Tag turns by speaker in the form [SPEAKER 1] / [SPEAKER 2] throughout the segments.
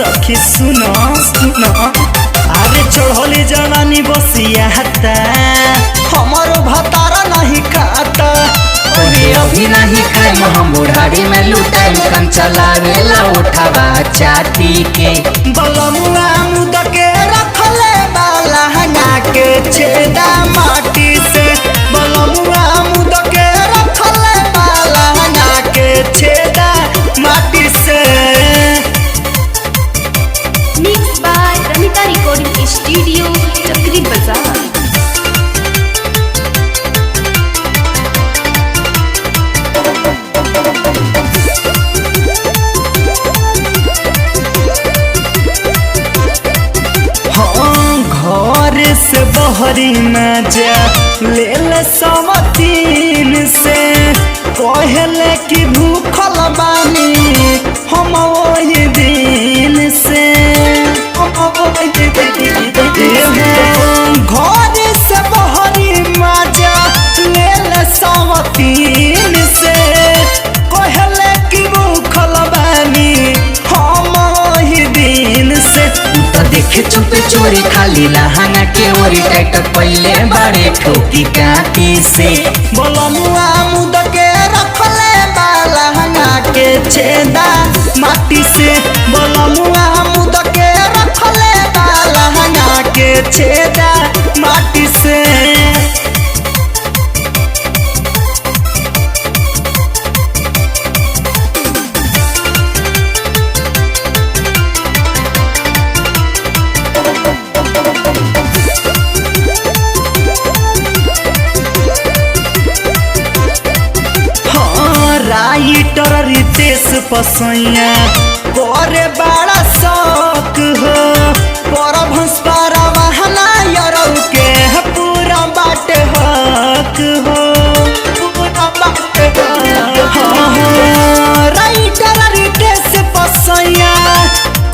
[SPEAKER 1] सखी सुनो सुनो अरे चढ़ोली जवानी बसिया हता हमारो भतारा नहीं खाता
[SPEAKER 2] अभी नहीं खाए हम बुढ़ारी में लुटाई कम चलावेला उठावा चाटी के
[SPEAKER 1] बलमुआ मुद के रखले बाला हंगा के छेदा माटी से बलमुआ मुद के रखले बाला हंगा के छेदा माटी से।
[SPEAKER 3] Mix by Ramita recording studio Chakri Bazar.
[SPEAKER 1] घर से बहरी न जा ले ले सवतीन से कहले कि भूखल बानी हम वही दिन से घर से बहरी मजा ले ले सवतीन से कहले कि भूखल बानी हम वही दिन से
[SPEAKER 2] देखे चुपे चोरी खाली लहंगा के ओरी टाइट पहले बड़े ठोकी काटी से
[SPEAKER 1] बलमुआ मुद के रखले बाला हंगा के छेदा माटी से बलमुआ मुद के रखले बाला हंगा के छेदा माटी से। राइटर रितेश पसैया करे बड़ा शौक हो पर भंसपारा बहाना यरौ के पूरा बाटे हक हो पूरा बाटे राइटर रितेश पसैया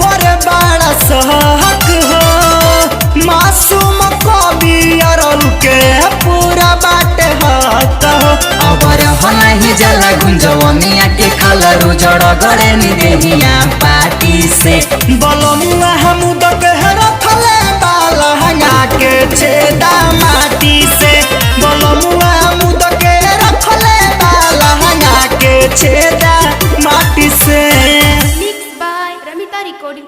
[SPEAKER 1] करे बड़ा शौक हो मासूम कवि यरौ के पूरा बाटे हक हो
[SPEAKER 2] अबर नहीं जला गुंजवनिया के खलरू जड़ गड़े निदेहिया पाटी से
[SPEAKER 1] बलमुआ मुद के रखले बाला हंगा के छेदा माटी से बलमुआ मुद के रखले बाला हंगा के छेदा माटी से।
[SPEAKER 3] Mix by Ramita recording